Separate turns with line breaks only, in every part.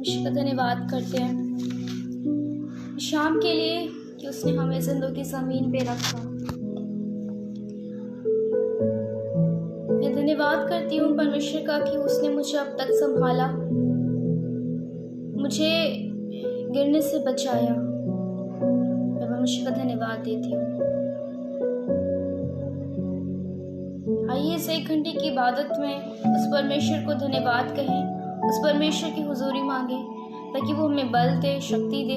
परमेश्वर का धन्यवाद करते हैं शाम के लिए कि उसने हमें जिंदगी ज़मीन पे रखा। मैं धन्यवाद करती हूँ परमेश्वर का कि उसने मुझे अब तक संभाला, मुझे गिरने से बचाया। मैं परमेश्वर का धन्यवाद देती हूँ। आइए इस 1 घंटे की इबादत में उस परमेश्वर को धन्यवाद कहें, उस परमेश्वर की हुजूरी मांगे ताकि वो हमें बल दे, शक्ति दे,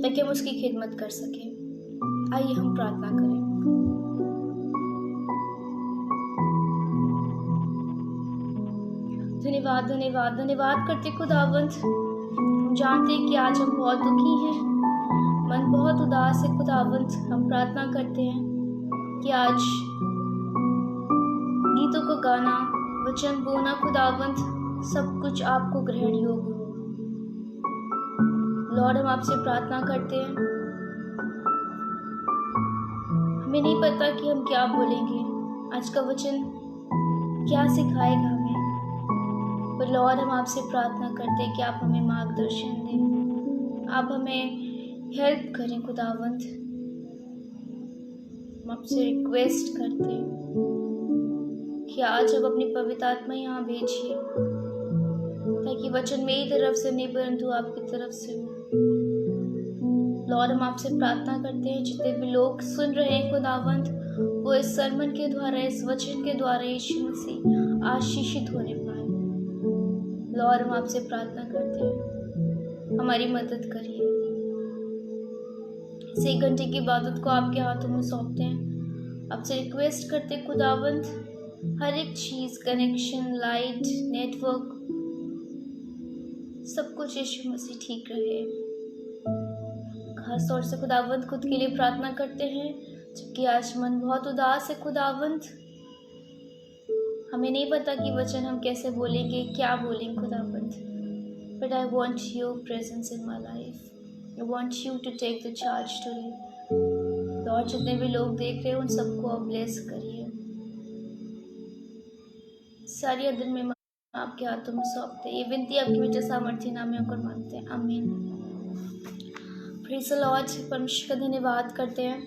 ताकि हम उसकी खिदमत कर सकें। आइए हम प्रार्थना करें। धन्यवाद धन्यवाद धन्यवाद करते खुदावंत। हम जानते हैं कि आज हम बहुत दुखी हैं, मन बहुत उदास है खुदावंत। हम प्रार्थना करते हैं कि आज गीतों को गाना, वचन बोना खुदावंत, सब कुछ आपको ग्रहण योग्य हो। लॉर्ड, हम आपसे प्रार्थना करते हैं। हमें नहीं पता कि हम क्या बोलेंगे, आज का वचन क्या सिखाएगा हमें, पर लॉर्ड हम आपसे प्रार्थना करते हैं कि आप हमें मार्गदर्शन दें, आप हमें हेल्प करें खुदावंत। हम आपसे रिक्वेस्ट करते हैं कि आज आप अपनी पवित्र आत्मा यहाँ भेजिए ताकि वचन मेरी तरफ से नहीं परंतु आपकी तरफ से हो। लॉर्ड हम आपसे प्रार्थना करते हैं जितने भी लोग सुन रहे हैं खुदावंत, वो इस सरमन के द्वारा, इस वचन के द्वारा यीशु मसीह आशीषित होने पाए। लॉर्ड हम आपसे प्रार्थना करते हैं, हमारी मदद करिए। इस 1 घंटे की इबादत को आपके हाथों में सौंपते हैं। आपसे रिक्वेस्ट करते हैं खुदावंत, हर एक चीज़, कनेक्शन, लाइट, नेटवर्क, सब कुछ यीशु मसीह ठीक रहे। खास तौर से खुदावंत खुद के लिए प्रार्थना करते हैं जबकि आज मन बहुत उदास है खुदावंत। हमें नहीं पता कि वचन हम कैसे बोलेंगे, क्या बोलेंगे खुदावंत, but I want your presence in my life. I want you to take the charge today. Lord, जितने भी लोग देख रहे हैं उन सबको आप ब्लेस करिए। सारी अदर में आपके हाथों में सौंपते, ये विनती आपकी बेटे सामर्थ्य नाम में होकर मांगते हैं, आमीन। Praise the lord. परमेश्वर का धन्यवाद करते हैं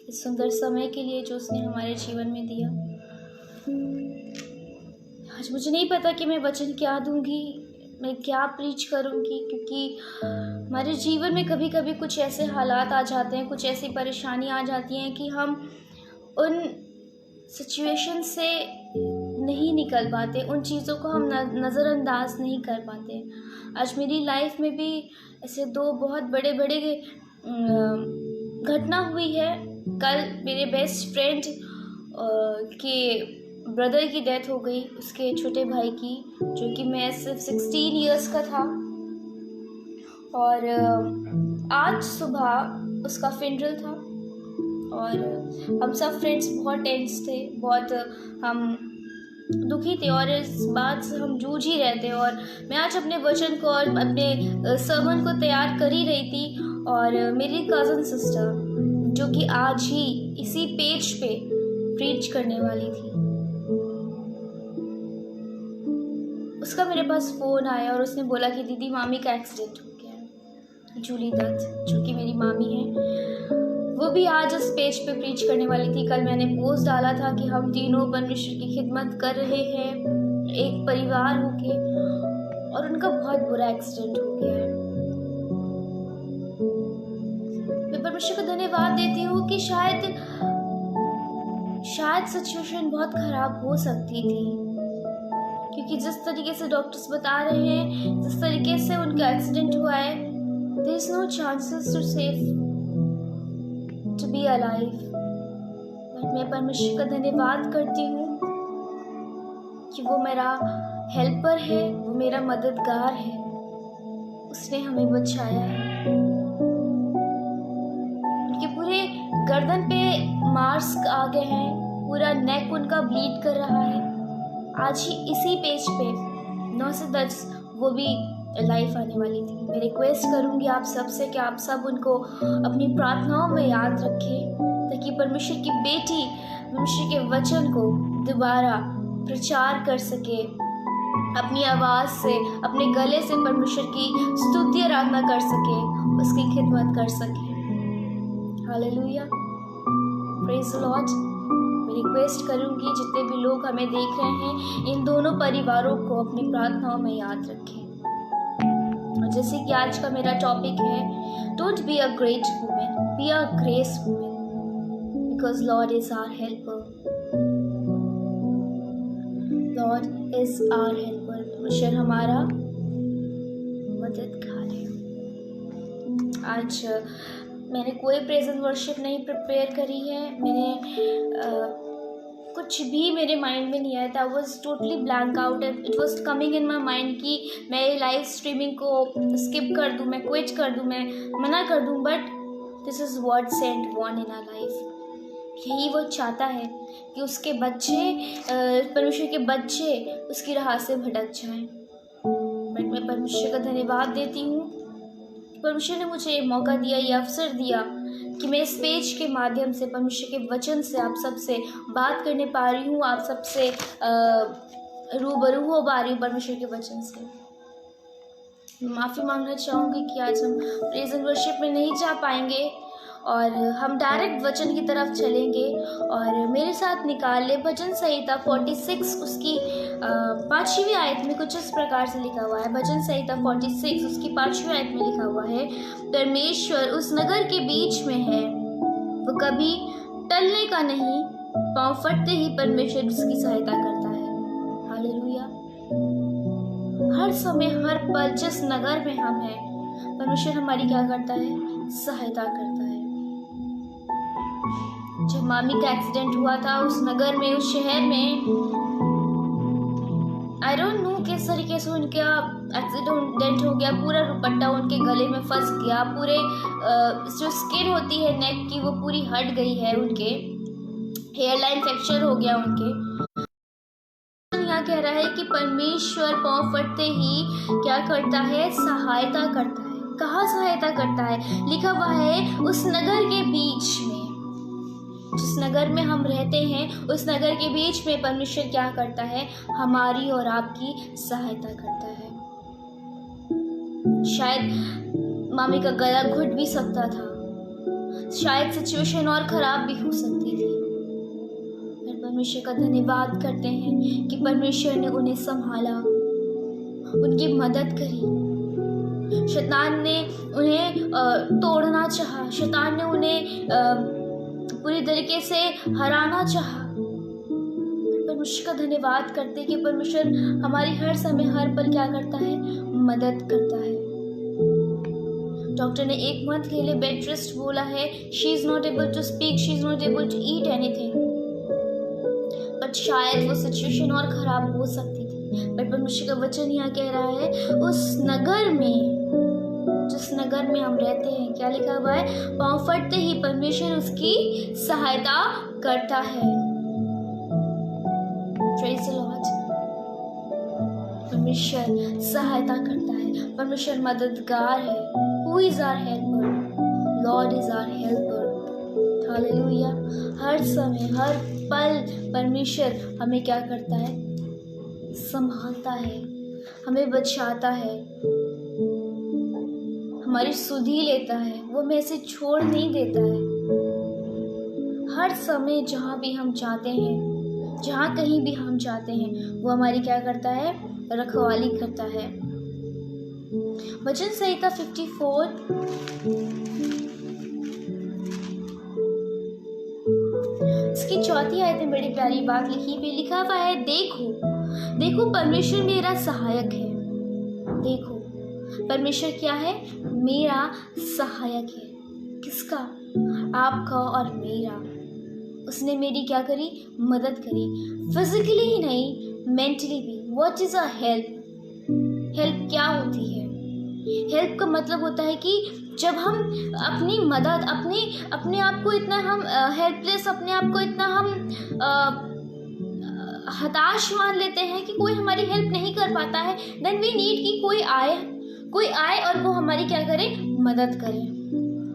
इस सुंदर समय के लिए जो उसने हमारे जीवन में दिया। आज मुझे नहीं पता कि मैं वचन क्या दूंगी, मैं क्या प्रीच करूंगी, क्योंकि हमारे जीवन में कभी कभी कुछ ऐसे हालात आ जाते हैं, कुछ ऐसी परेशानी आ जाती हैं कि हम उन सिचुएशन से नहीं निकल पाते, उन चीज़ों को हम नज़रअंदाज नहीं कर पाते। आज मेरी लाइफ में भी ऐसे 2 बहुत बड़े बड़े घटना हुई है। कल मेरे बेस्ट फ्रेंड के ब्रदर की डेथ हो गई, उसके छोटे भाई की, जो कि मैं सिर्फ 16 इयर्स का था। और आज सुबह उसका फिनरल था और हम सब फ्रेंड्स बहुत टेंस थे, बहुत हम दुखी थे और इस बात से हम जूझ ही रहे थे। और मैं आज अपने वचन को और अपने सर्मन को तैयार कर ही रही थी और मेरी कज़न सिस्टर जो कि आज ही इसी पेज पे प्रीच करने वाली थी, उसका मेरे पास फ़ोन आया और उसने बोला कि दीदी मामी का एक्सीडेंट हो गया है। जूली दत्त जो कि मेरी मामी है, वो भी आज इस पेज पे प्रीच करने वाली थी। कल मैंने पोस्ट डाला था कि हम तीनों परमेश्वर की खिदमत कर रहे हैं एक परिवार होके, और उनका बहुत बुरा एक्सीडेंट हो गया है। मैं परमेश्वर को धन्यवाद देती हूँ कि शायद सिचुएशन बहुत ख़राब हो सकती थी, क्योंकि जिस तरीके से डॉक्टर्स बता रहे हैं, जिस तरीके से उनका एक्सीडेंट हुआ है, there is no chances to save to be alive। But मैं परमेश्वर का धन्यवाद करती हूँ कि वो मेरा हेल्पर है, वो मेरा मददगार है, उसने हमें बचाया है। उनके पूरे गर्दन पे मार्क्स आ गए हैं, पूरा नेक उनका ब्लीड कर रहा है। आज ही इसी पेज पे 9 से 10 वो भी लाइफ आने वाली थी। मैं रिक्वेस्ट करूंगी आप सब से कि आप सब उनको अपनी प्रार्थनाओं में याद रखें ताकि परमेश्वर की बेटी परमेश्वर के वचन को दोबारा प्रचार कर सके अपनी आवाज़ से, अपने गले से परमेश्वर की स्तुति आराधना कर सके, उसकी खिदमत कर सके। Hallelujah, praise the Lord. मैं रिक्वेस्ट करूंगी जितने भी लोग हमें देख रहे हैं, इन दोनों परिवारों को अपनी प्रार्थनाओं में याद रखें। और जैसे कि आज का मेरा टॉपिक है, don't be a great women, be a grace women, because Lord is our helper. Lord is our helper. परमेश्वर हमारा मददगार है। आज मैंने कोई प्रेज एंड वर्शिप नहीं प्रिपेयर करी है। मैंने कुछ भी मेरे माइंड में नहीं आया था। I was totally blank out. It was coming in my mind कि मैं लाइव स्ट्रीमिंग को स्किप कर दूँ, मैं क्विट कर दूँ, मैं मना कर दूँ, but this is what sent one in our life. यही वो चाहता है कि उसके बच्चे, परमेश्वर के बच्चे उसकी राह से भटक जाएं। बट मैं परमेश्वर का धन्यवाद देती हूँ, परमेश्वर ने मुझे ये मौका दिया, ये अवसर दिया कि मैं इस पेज के माध्यम से परमेश्वर के वचन से आप सबसे बात करने पा रही हूँ, आप सबसे रूबरू हो पा रही हूँ परमेश्वर के वचन से। माफ़ी मांगना चाहूँगी कि आज हम प्रेज एंड वर्शिप में नहीं जा पाएंगे और हम डायरेक्ट वचन की तरफ चलेंगे। और मेरे साथ निकाल ले भजन संहिता 46, उसकी 5वीं आयत में कुछ इस प्रकार से लिखा हुआ है। भजन संहिता 46 उसकी 5वीं आयत में लिखा हुआ है, परमेश्वर उस नगर के बीच में है, वो कभी टलने का नहीं, पाँव फटते ही परमेश्वर उसकी सहायता करता है। हालेलुया। हर समय हर पल जिस नगर में हम हैं, परमेश्वर हमारी क्या करता है? सहायता करता है। जब मामी का एक्सीडेंट हुआ था उस नगर में, उस शहर में, आई डोंट नो किस तरीके से उनका एक्सीडेंट हो गया, पूरा दुपट्टा उनके गले में फंस गया, पूरे जो स्किन होती है नेक की वो पूरी हट गई है, उनके हेयर लाइन फ्रैक्चर हो गया उनके। यहाँ कह रहा है कि परमेश्वर पाँव फटते ही क्या करता है? सहायता करता है। कहाँ सहायता करता है? लिखा हुआ है उस नगर के बीच में। जिस नगर में हम रहते हैं उस नगर के बीच में परमेश्वर क्या करता है? हमारी और आपकी सहायता करता है। शायद मामी का गला घुट भी सकता था, शायद सिचुएशन और खराब भी हो सकती थी, पर परमेश्वर का धन्यवाद करते हैं कि परमेश्वर ने उन्हें संभाला, उनकी मदद करी। शैतान ने उन्हें तोड़ना चाहा, शैतान ने उन्हें पूरी तरीके से हराना चाहा। परमेश्वर का धन्यवाद करते कि परमेश्वर हमारी हर समय हर पल क्या करता है? मदद करता है। डॉक्टर ने 1 मंथ के लिए बेड रेस्ट बोला है। She is not able to speak, she is not able to eat anything, but शायद वो सिचुएशन और खराब हो सकती थी। बट परमेश्वर का वचन यहाँ कह रहा है उस नगर में, जिस नगर में हम रहते हैं, क्या लिखा हुआ है? पाँव फटते ही परमेश्वर उसकी सहायता करता है। Praise the lord. परमेश्वर सहायता करता है, परमेश्वर मददगार है। Who is our helper? Lord is our helper. Hallelujah. हर समय हर पल परमेश्वर हमें क्या करता है? संभालता है, हमें बचाता है, हमारी सुधि लेता है, वो हमें ऐसे छोड़ नहीं देता है। हर समय जहाँ भी हम चाहते हैं, जहाँ कहीं भी हम चाहते हैं, वो हमारी क्या करता है? रखवाली करता है। भजन संहिता 54 इसकी 4वीं आयत में बड़ी प्यारी बात लिखा हुआ है, देखो देखो परमेश्वर मेरा सहायक है। देखो परमेश्वर क्या है? मेरा सहायक है। किसका? आपका और मेरा। उसने मेरी क्या करी? मदद करी। फिजिकली ही नहीं, मेंटली भी। What is a help? Help क्या होती है? हेल्प का मतलब होता है कि जब हम अपनी मदद, अपने आप को इतना हम हेल्पलेस, अपने आप को इतना हम हताश मान लेते हैं कि कोई हमारी हेल्प नहीं कर पाता है, देन वी नीड कि कोई आए और वो हमारी क्या करे? मदद करे।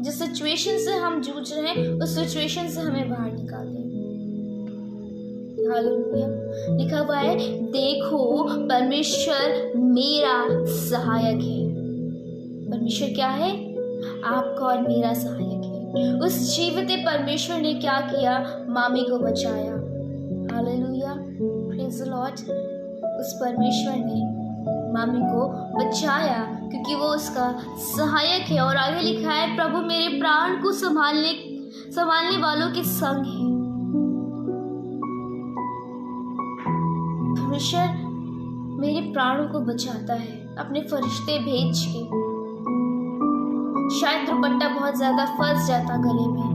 जिस सिचुएशन से हम जूझ रहे हैं उस सिचुएशन से हमें बाहर निकाल दे। हालेलुया। लिखा हुआ है, देखो परमेश्वर मेरा सहायक है। परमेश्वर क्या है? आपका और मेरा सहायक है। उस जीवित परमेश्वर ने क्या किया? मामी को बचाया। Hallelujah, praise the Lord. उस परमेश्वर ने मामी को बचाया क्योंकि वो उसका सहायक है। और आगे लिखा है, प्रभु मेरे प्राण को संभालने वालों के संग है। परमेश्वर मेरे प्राणों को बचाता है अपने फरिश्ते भेज के। शायद दुपट्टा बहुत ज्यादा फंस जाता गले में,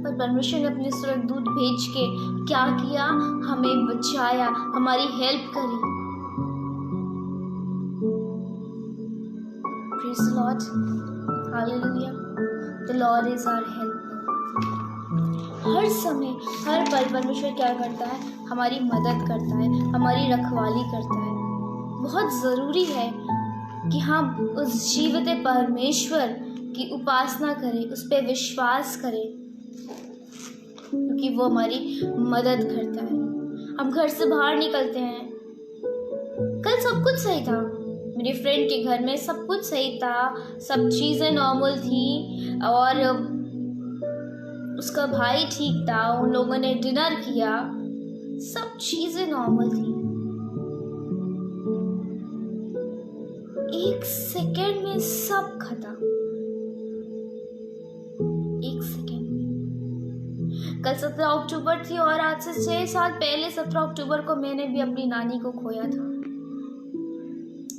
पर परमेश्वर ने अपने स्वर्गदूत भेज के क्या किया? हमें बचाया, हमारी हेल्प करी। Praise the Lord. Hallelujah. The Lord is our helper. हर समय हर पल परमेश्वर क्या करता है? हमारी मदद करता है, हमारी रखवाली करता है। बहुत ज़रूरी है कि हम उस जीवित परमेश्वर की उपासना करें, उस पर विश्वास करें, क्योंकि वो हमारी मदद करता है। हम घर से बाहर निकलते हैं, कल सब कुछ सही था, मेरे फ्रेंड के घर में सब कुछ सही था, सब चीज़ें नॉर्मल थी और उसका भाई ठीक था, उन लोगों ने डिनर किया, सब चीज़ें नॉर्मल थी। एक सेकेंड में सब खत्म, एक सेकेंड में। कल 17 अक्टूबर थी और आज से 6 साल पहले 17 अक्टूबर को मैंने भी अपनी नानी को खोया था।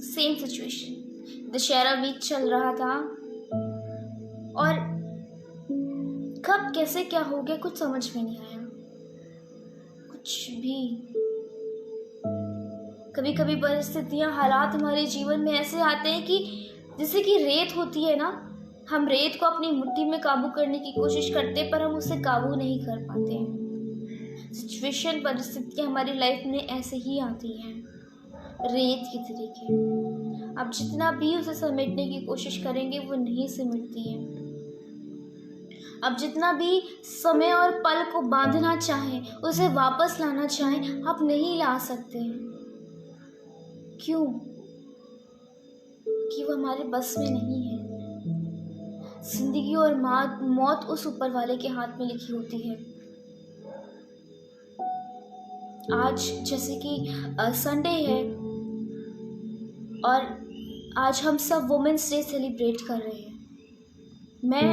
सेम सिचुएशन, दशहरा वीक चल रहा था और कब कैसे क्या हो गया कुछ समझ में नहीं आया, कुछ भी। कभी कभी परिस्थितियां, हालात हमारे जीवन में ऐसे आते हैं कि जैसे कि रेत होती है ना, हम रेत को अपनी मुट्ठी में काबू करने की कोशिश करते हैं पर हम उसे काबू नहीं कर पाते हैं। सिचुएशन, परिस्थितियां हमारी लाइफ में ऐसे ही आती हैं, रेत की तरीके। आप जितना भी उसे समेटने की कोशिश करेंगे वो नहीं सिमटती है। आप जितना भी समय और पल को बांधना चाहें, उसे वापस लाना चाहें, आप नहीं ला सकते हैं। क्यों? कि वो हमारे बस में नहीं है। जिंदगी और मौत उस ऊपर वाले के हाथ में लिखी होती है। आज जैसे कि संडे है और आज हम सब वुमेन्स डे सेलिब्रेट कर रहे हैं। मैं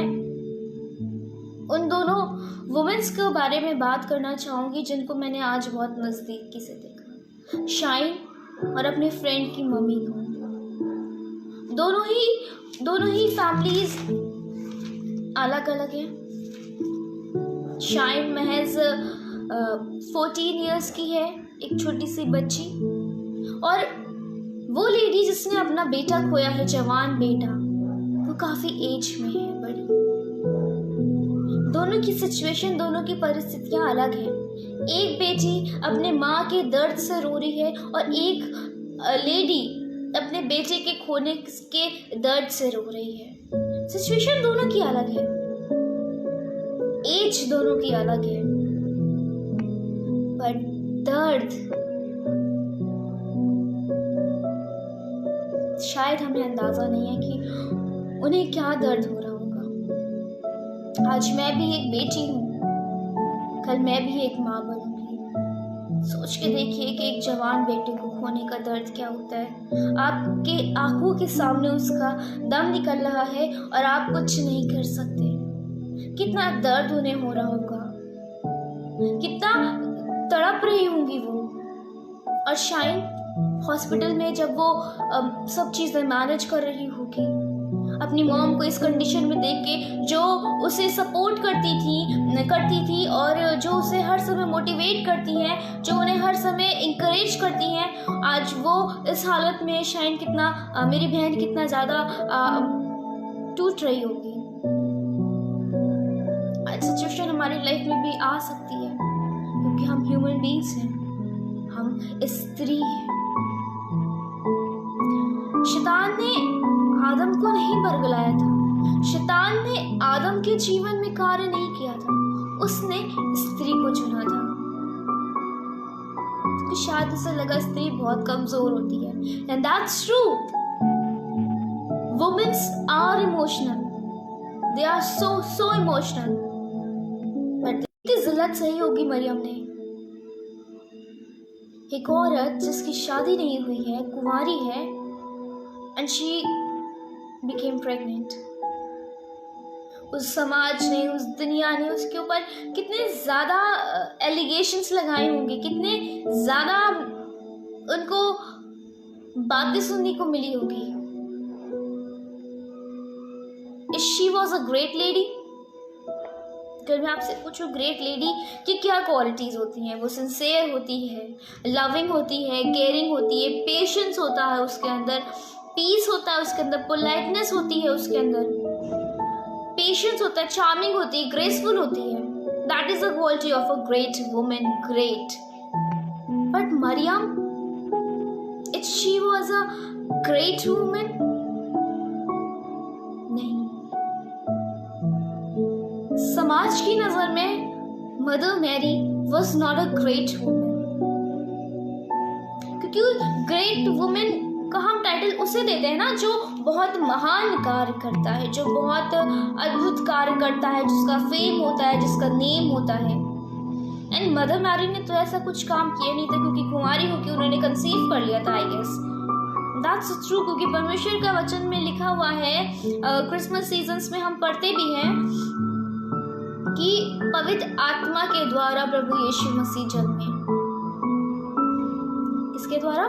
उन दोनों वुमेन्स के बारे में बात करना चाहूँगी जिनको मैंने आज बहुत नज़दीकी से देखा, शाइन और अपने फ्रेंड की मम्मी को। दोनों ही फैमिलीज अलग अलग हैं। शाइन महज 14 इयर्स की है, एक छोटी सी बच्ची, और वो लेडी जिसने अपना बेटा खोया है, जवान बेटा, वो काफ़ी एज में है, बड़ी। दोनों की सिचुएशन, दोनों की परिस्थितियां अलग हैं। एक बेटी अपने माँ के दर्द से रो रही है और एक लेडी अपने बेटे के खोने के दर्द से रो रही है। सिचुएशन दोनों की अलग है, एज दोनों की अलग है, पर दर्द शायद हमें अंदाजा नहीं है कि उन्हें क्या दर्द हो रहा होगा। आज मैं भी एक बेटी हूँ, कल मैं भी एक माँ बनूंगी। सोच के देखिए कि एक जवान बेटे को खोने का दर्द क्या होता है। आपके आंखों के सामने उसका दम निकल रहा है और आप कुछ नहीं कर सकते। कितना दर्द उन्हें हो रहा होगा, कितना तड़प रही होंगी वो। और शाइन हॉस्पिटल में जब वो सब चीज़ें मैनेज कर रही होगी, अपनी मॉम को इस कंडीशन में देख के, जो उसे सपोर्ट करती थी और जो उसे हर समय मोटिवेट करती हैं, जो उन्हें हर समय इंकरेज करती हैं, आज वो इस हालत में शाइन कितना, मेरी बहन कितना ज़्यादा टूट रही होगी। आज सिचुएशन हमारी लाइफ में भी आ सकती है क्योंकि हम ह्यूमन बीइंग्स हैं, हम स्त्री हैं। शैतान ने आदम को नहीं बरगलाया था, शैतान ने आदम के जीवन में कार्य नहीं किया था, उसने स्त्री को चुना था। क्योंकि शायद उसे लगा स्त्री बहुत कमजोर होती है। And that's true, womens are emotional, they are so emotional. But जिल्लत सही होगी मरियम ने। एक औरत जिसकी शादी नहीं हुई है, कुंवारी है, एंड शी बिकेम प्रेग्नेंट। उस समाज ने, उस दुनिया ने उसके ऊपर कितने ज़्यादा एलिगेशंस लगाए होंगे, कितने ज़्यादा उनको बातें सुनने को मिली होगी। She was a great lady. अगर मैं आपसे पूछूं ग्रेट लेडी की क्या क्वालिटीज़ होती हैं, वो सिंसेयर होती है, लविंग होती है, केयरिंग होती है, पेशेंस होता है उसके अंदर, पीस होता है उसके अंदर, पोलाइटनेस होती है उसके अंदर, पेशेंस होता है, चार्मिंग होती है, ग्रेसफुल होती है। That is the quality of a great women, great. But मरियम, it she was a great women? नहीं। समाज की नजर में mother Mary was not a great women, क्योंकि ग्रेट वुमेन का हम टाइटल उसे देते हैं ना जो बहुत महान कार्य करता है, जो बहुत अद्भुत कार्य करता है, जिसका फेम होता है, जिसका नेम होता है। एंड मदर मैरी ने तो ऐसा कुछ काम किया नहीं था, क्योंकि कुंवारी होकर उन्होंने कंसीव कर लिया था, आई गेस। दैट्स ट्रू, क्योंकि परमेश्वर का वचन में लिखा हुआ है, क्रिसमस सीजन्स में हम पढ़ते भी हैं कि पवित्र आत्मा के द्वारा प्रभु यीशु मसीह जन्मे। किसके द्वारा?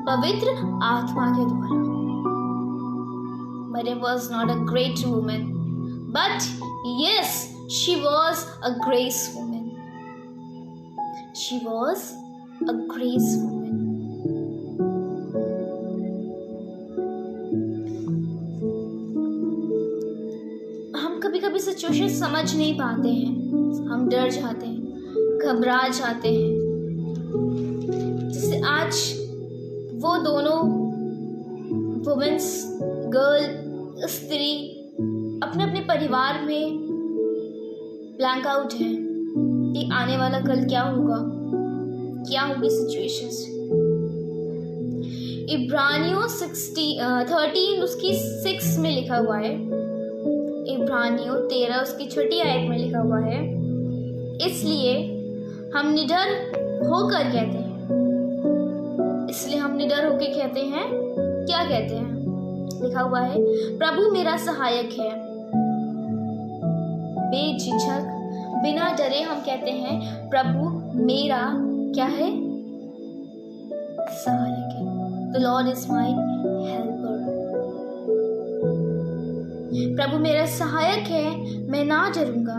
पवित्र आत्मा के द्वारा। Maryam was not a great woman, but yes, she was a grace woman. She was a grace woman. हम कभी कभी सिचुएशन समझ नहीं पाते हैं, हम डर जाते हैं, घबरा जाते हैं। जैसे आज वो दोनों वुमेन्स, गर्ल, स्त्री अपने अपने परिवार में ब्लैंक आउट है कि आने वाला कल क्या होगा, क्या होगी सिचुएशंस। इब्रानियों 13 उसकी 6 में लिखा हुआ है, इब्रानियों 13 उसकी 6 आयत में लिखा हुआ है, इसलिए हम निडर होकर कहते हैं, इसलिए हम निडर होकर कहते हैं, क्या कहते हैं? लिखा हुआ है, प्रभु मेरा सहायक है। बेझिझक, बिना डरे हम कहते हैं, प्रभु मेरा क्या है? सहायक है। The Lord is my helper. प्रभु मेरा सहायक है, मैं ना डरूंगा।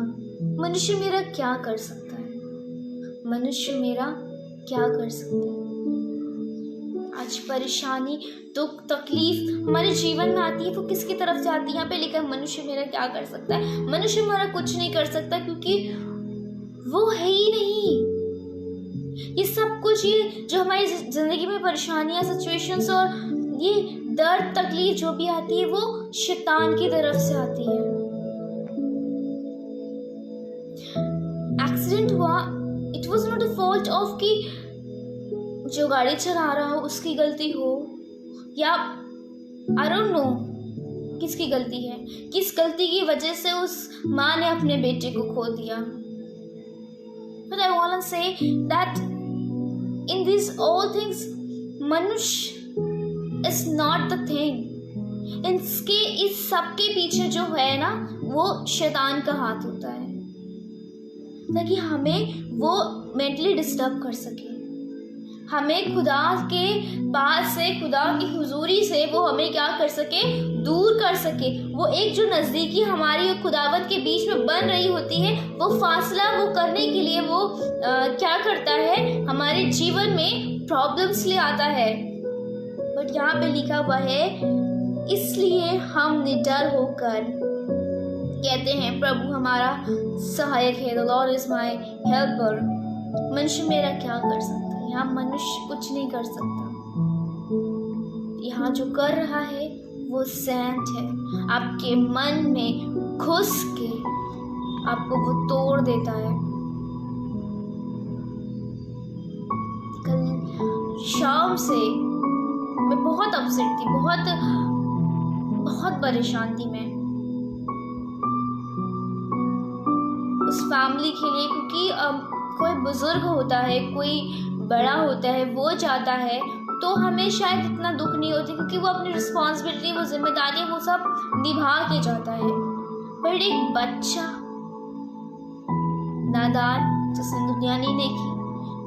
मनुष्य मेरा क्या कर सकता है? मनुष्य मेरा क्या कर सकता है? आज परेशानी, दुख, तकलीफ हमारे जीवन में आती है, वो किसकी तरफ से आती है? यहाँ पे लिखा है, मनुष्य मेरा क्या कर सकता है? मनुष्य हमारा कुछ नहीं कर सकता, क्योंकि वो है ही नहीं। ये सब कुछ, ये जो हमारी जिंदगी में परेशानियां, सिचुएशंस और ये दर्द, तकलीफ जो भी आती है, वो शैतान की तरफ से आती है। एक्सीडेंट हुआ, it was not a fault of कि जो गाड़ी चला रहा हो उसकी गलती हो, या आई डोंट नो किसकी गलती है, किस गलती की वजह से उस माँ ने अपने बेटे को खो दिया। But I want to say that in these all things, मनुष्य is not the thing. इसके इस सब के पीछे जो है ना, वो शैतान का हाथ होता है, ताकि हमें वो मेंटली डिस्टर्ब कर सके, हमें खुदा के पास से, खुदा की हुजूरी से वो हमें क्या कर सके? दूर कर सके। वो एक जो नज़दीकी हमारी खुदावत के बीच में बन रही होती है, वो फासला वो करने के लिए वो क्या करता है? हमारे जीवन में प्रॉब्लम्स ले आता है। बट यहाँ पे लिखा हुआ है, इसलिए हम निडर होकर कहते हैं, प्रभु हमारा सहायक है। The Lord is my helper. मनुष्य मेरा क्या कर सकता है? यहाँ मनुष्य कुछ नहीं कर सकता। यहाँ जो कर रहा है वो सेंट है, आपके मन में घुस के आपको वो तोड़ देता है। कल शाम से मैं बहुत अपसेट थी, बहुत परेशान थी मैं उस फैमिली के लिए, क्योंकि कोई बुजुर्ग होता है, कोई बड़ा होता है, वो जाता है तो हमें शायद इतना दुख नहीं होता, क्योंकि वो अपनी रिस्पॉन्सिबिलिटी, वो जिम्मेदारी, वो सब निभा के जाता है। पर एक बच्चा नादान, जिसने दुनिया नहीं देखी,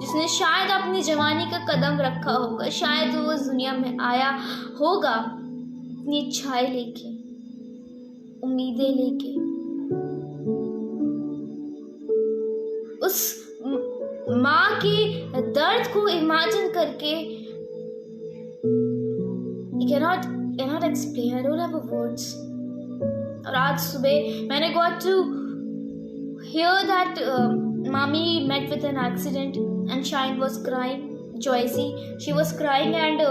जिसने शायद अपनी जवानी का कदम रखा होगा, शायद वो इस दुनिया में आया होगा अपनी इच्छाएं लेके, उम्मीदें लेके, उस माँ के दर्द को इमेजिन करके, cannot explain, I don't have words. और आज सुबह मैंने got to hear that mommy met with an accident and Shine was crying. Joycey, she was crying, and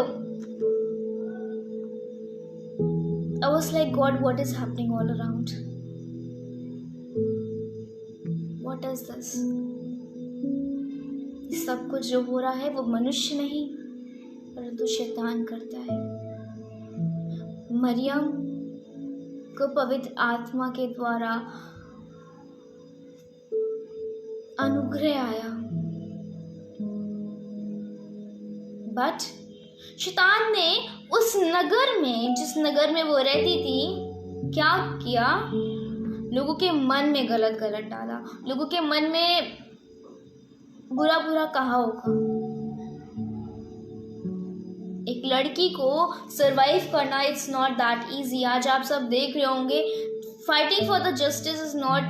I was like, God, what is happening all around? What is this? सब कुछ जो हो रहा है वो मनुष्य नहीं परंतु शैतान करता है। मरियम को पवित्र आत्मा के द्वारा अनुग्रह आया, बट शैतान ने उस नगर में, जिस नगर में वो रहती थी, क्या किया? लोगों के मन में गलत डाला, लोगों के मन में बुरा कहा होगा। एक लड़की को सरवाइव करना इट्स नॉट दैट इजी। आज आप सब देख रहे होंगे, fighting for the justice is not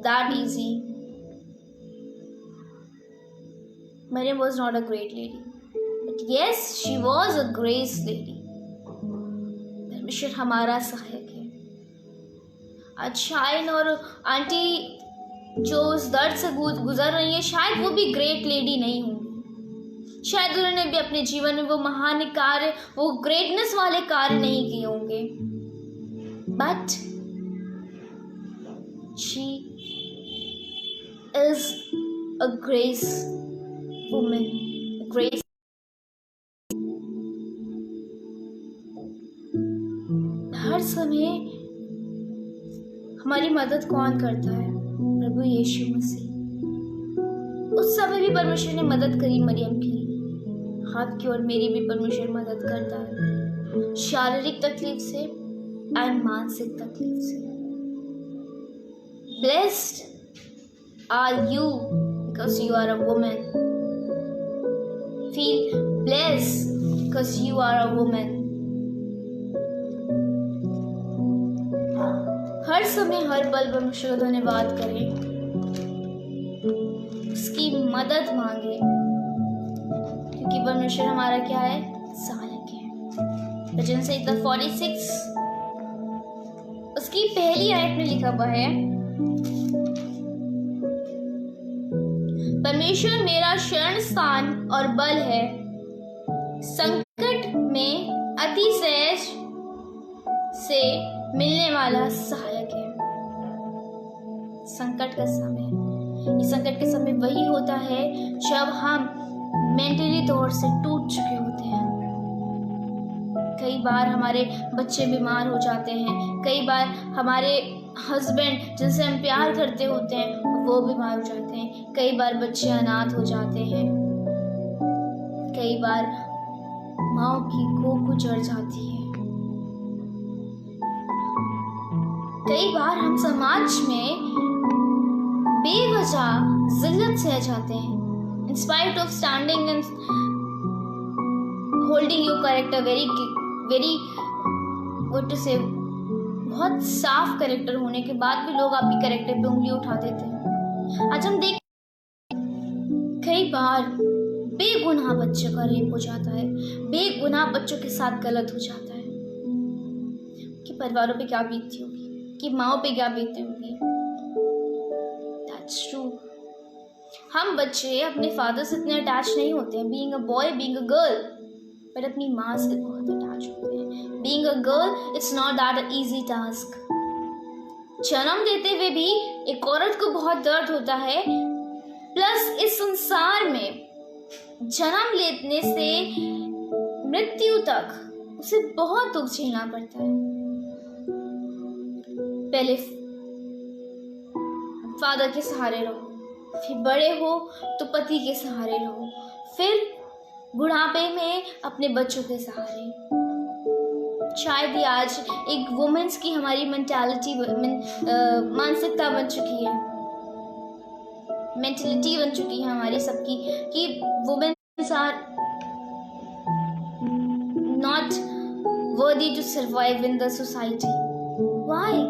that easy. Maryam was not a great lady, but yes, she was a grace lady. परमेश्वर हमारा सहायक है। आज शाइन और आंटी जो उस दर्द से गुजर रही है, शायद वो भी ग्रेट लेडी नहीं होंगी, शायद उन्होंने भी अपने जीवन में वो महान कार्य, वो ग्रेटनेस वाले कार्य नहीं किए होंगे, but she is a grace woman, grace. हर समय हमारी मदद कौन करता है? प्रभु यीशु मसीह। उस समय भी परमेश्वर ने मदद करी मरियम की, आपकी और मेरी भी परमेश्वर मदद करता है, शारीरिक तकलीफ से एंड मानसिक तकलीफ से। Blessed are you because you are a woman. Feel blessed because you are a woman. हर समय हर पल परमेश्वर का धन्यवाद करें, उसकी मदद मांगे, क्योंकि परमेश्वर हमारा क्या है? सहायक है। भजन संहिता 46 उसकी पहली आयत में लिखा हुआ है, परमेश्वर मेरा शरण स्थान और बल है, संकट में अतिशय से मिलने वाला सहायक है। संकट का समय, ये संकट के समय वही होता है जब हम मेंटली तौर से टूट चुके होते हैं। कई बार हमारे बच्चे बीमार हो जाते हैं, कई बार हमारे हस्बैंड जिनसे हम प्यार करते होते हैं वो बीमार हो जाते हैं, कई बार बच्चे अनाथ हो जाते हैं, कई बार माँ की कोख गुजर जाती है, कई बार हम समाज में बेवजह जिल्लत सह जाते हैं। In spite of standing and holding your character very what to say, बहुत साफ कैरेक्टर होने के बाद भी लोग आपकी कैरेक्टर पे उंगली उठा देते हैं। आज हम देख कई बार बेगुनाह बच्चों का रेप हो जाता है, बेगुनाह बच्चों के साथ गलत हो जाता है, कि परिवारों पे क्या बीतती होगी, कि माँओं पे क्या बीतती होगी। That's true. हम बच्चे अपने फादर से इतने अटैच नहीं होते हैं, being a boy, being a girl, पर अपनी माँ से बहुत अटैच होते हैं। Being a girl it's not that easy task. जन्म देते हुए भी एक औरत को बहुत दर्द होता है, प्लस इस संसार में जन्म लेने से मृत्यु तक उसे बहुत दुख झेलना पड़ता है। पहले फादर के सहारे रहो, फिर बड़े हो तो पति के सहारे रहो, फिर बुढ़ापे में अपने बच्चों के सहारे। शायद ही आज एक वुमेन्स की हमारी मेंटालिटी मानसिकता बन चुकी है, मेंटलिटी बन चुकी है हमारी सबकी कि womens are not worthy to survive in the society. Why?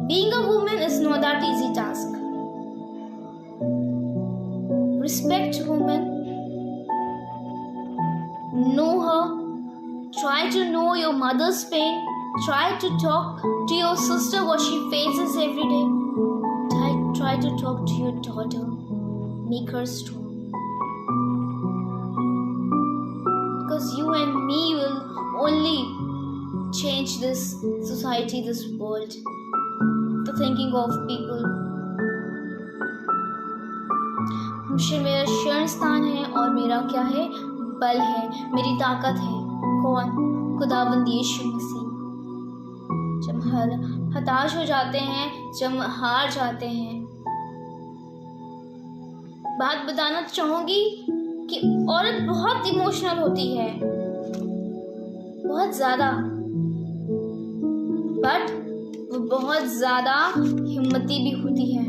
Being a woman is not that easy task. Respect women. Know her. Try to know your mother's pain. Try to talk to your sister what she faces every day. Try to talk to your daughter. Make her strong. Because you and me will only change this society, this world, the thinking of people. मेरा शरण स्थान है और मेरा क्या है? बल है, मेरी ताकत है। कौन? खुदावंद यीशु मसीह। जब हताश हो जाते हैं, जब हार जाते हैं, बात बताना चाहूंगी कि औरत बहुत इमोशनल होती है, बहुत ज्यादा, बट वो बहुत ज्यादा हिम्मती भी होती है,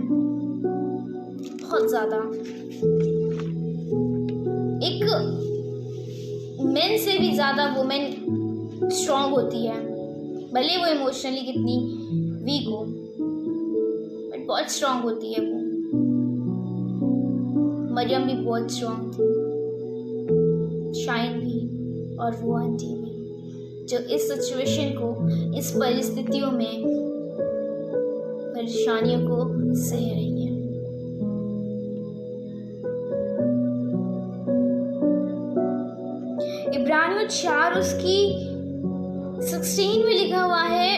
बहुत ज्यादा। एक मेन से भी ज्यादा वुमेन स्ट्रांग होती है, भले वो इमोशनली कितनी वीक हो, बट बहुत स्ट्रांग होती है वो। मरियम भी बहुत स्ट्रांग थी, शाइन भी, और वो आंटी भी, जो इस सिचुएशन को, इस परिस्थितियों में परेशानियों को सह रही है। इब्रानियों 4 उसकी 16 में लिखा हुआ है,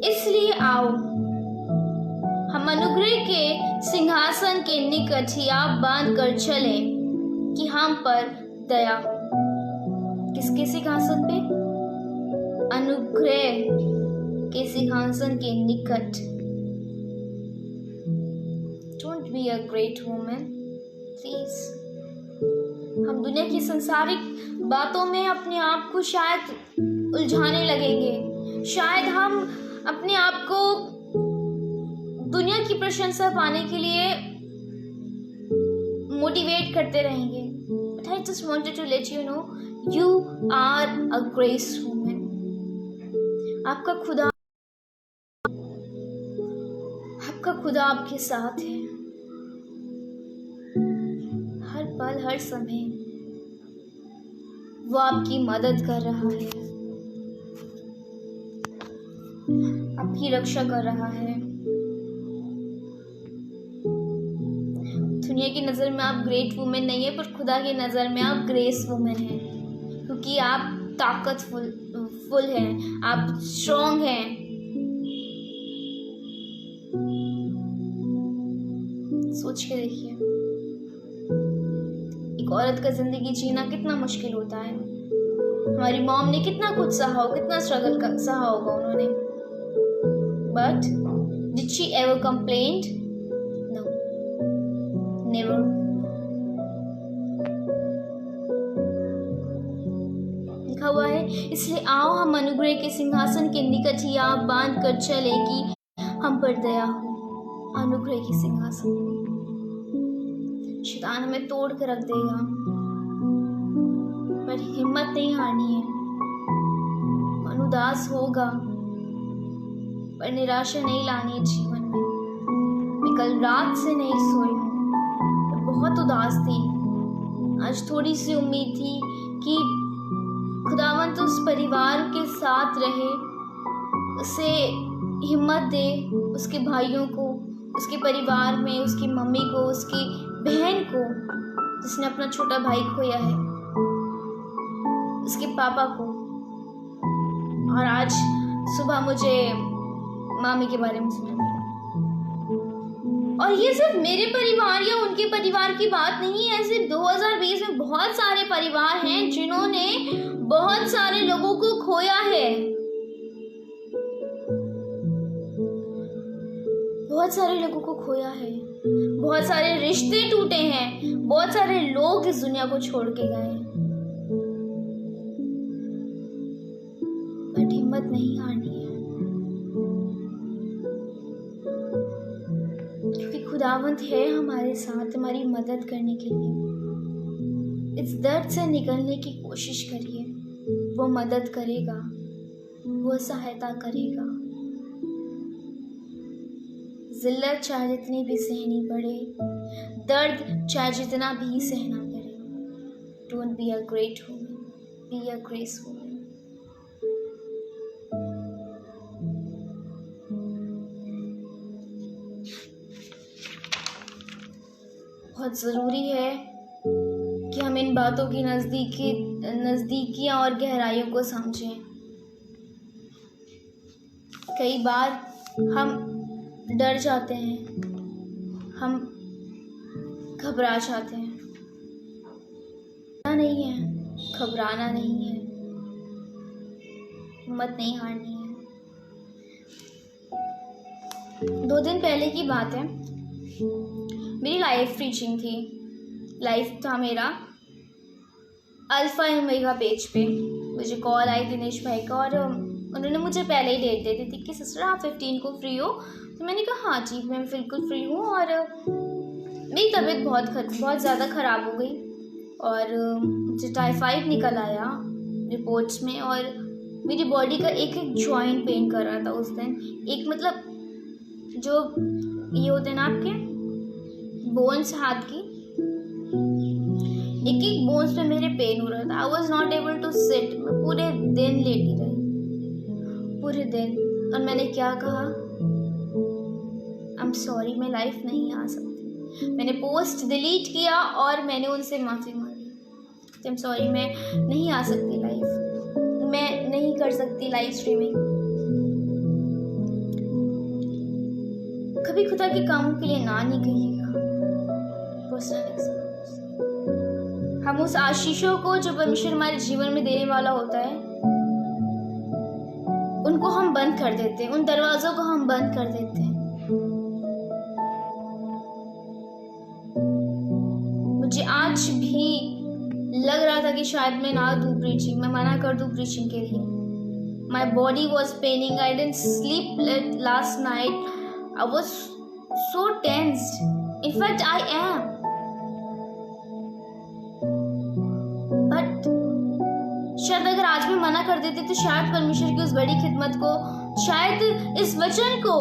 इसलिए आओ हम अनुग्रह के सिंहासन के निकट हियाब बांध कर चले कि हम पर दया हो। किसके सिंहासन पे? अनुग्रह के सिंहासन के निकट। Don't be a great woman please. हम दुनिया की सांसारिक बातों में अपने आप को शायद उलझाने लगेंगे, शायद हम अपने आप को दुनिया की प्रशंसा पाने के लिए मोटिवेट करते रहेंगे। But I just wanted to let you know, you are a grace woman. आपका खुदा आपके साथ है, हर पल हर समय वो आपकी मदद कर रहा है, आपकी रक्षा कर रहा है। दुनिया की नज़र में आप ग्रेट वुमेन नहीं है, पर खुदा की नज़र में आप ग्रेस वुमेन हैं, क्योंकि आप ताकतफुल हैं, आप स्ट्रॉन्ग हैं। सोच के देखिए, एक औरत का जिंदगी जीना कितना मुश्किल होता है। हमारी मॉम ने कितना कुछ सहा हो, कितना स्ट्रगल सहा होगा उन्होंने, but did she ever complained? No, never. लिखा हुआ है, इसलिए आओ हम अनुग्रह के सिंहासन के निकट ही आप बांध कर चले कि हम पर दया हो। अनुग्रह के सिंहासन, शैतान हमें तोड़ कर रख देगा, पर हिम्मत नहीं हारनी है। मन उदास होगा, पर निराशा नहीं लानी है जीवन में। मैं कल रात से नहीं सोई हूँ, मैं बहुत उदास थी। आज थोड़ी सी उम्मीद थी कि खुदावंत उस परिवार के साथ रहे, उसे हिम्मत दे, उसके भाइयों को, उसके परिवार में, उसकी मम्मी को, उसकी बहन को जिसने अपना छोटा भाई खोया है, उसके पापा को। और आज सुबह मुझे मामी के बारे में सुना मिला, और ये सिर्फ मेरे परिवार या उनके परिवार की बात नहीं है, ऐसे 2020 में बहुत सारे परिवार हैं जिन्होंने बहुत सारे लोगों को खोया है। बहुत सारे लोगों को खोया है, बहुत सारे रिश्ते टूटे हैं, बहुत सारे लोग इस दुनिया को छोड़ के गए हैं। बट हिम्मत नहीं हारनी है, क्योंकि खुदावंत है हमारे साथ हमारी मदद करने के लिए। इस दर्द से निकलने की कोशिश करिए, वो मदद करेगा, वो सहायता करेगा। जिल्लत चाहे जितनी भी सहनी पड़े, दर्द चाहे जितना भी सहना पड़े, don't be a great woman, B a grace woman. बहुत ज़रूरी है कि हम इन बातों की नज़दीकियाँ और गहराइयों को समझें। कई बार हम डर जाते हैं, हम घबरा जाते हैं। नहीं है, घबराना नहीं है, हिम्मत नहीं हारनी है। 2 दिन पहले की बात है, मेरी लाइव प्रीचिंग थी। लाइव था मेरा अल्फा ओमेगा पेज पे। मुझे कॉल आई दिनेश भाई का और उन्होंने मुझे पहले ही डेट दे दी थी कि सिस्टर आप 15 को फ्री हो। तो मैंने कहा हाँ जी मैं बिल्कुल फ्री हूँ। और मेरी तबीयत बहुत ज़्यादा ख़राब हो गई और मुझे टाइफाइड निकल आया रिपोर्ट्स में और मेरी बॉडी का एक एक जॉइंट पेन कर रहा था उस दिन। एक मतलब जो ये होते हैं ना आपके बोन्स हाथ की, एक एक बोन्स पे मेरे पेन हो रहा था। I was not able to sit. मैं पूरे दिन लेटी रही, पूरे दिन। और मैंने क्या कहा, आई एम सॉरी मैं लाइव नहीं आ सकती। मैंने पोस्ट डिलीट किया और मैंने उनसे माफ़ी मांगी। आई एम सॉरी मैं नहीं आ सकती लाइव, मैं नहीं कर सकती लाइव स्ट्रीमिंग। कभी खुदा के कामों के लिए ना नहीं कहिएगा। पर्सनल एक्सपीरियंस, हम उस आशीषों को जो परमेश्वर हमारे जीवन में देने वाला होता है उनको हम बंद कर देते हैं, उन दरवाजों को हम बंद कर देते हैं। मुझे आज भी लग रहा था कि शायद मैं ना दूं प्रीचिंग, मैं मना कर दूं प्रीचिंग के लिए। My body was paining, I didn't sleep last night, I was so tensed, in fact I am. But शायद अगर आज मैं मना कर देती तो शायद परमेश्वर की उस बड़ी खिदमत को, शायद इस वचन को,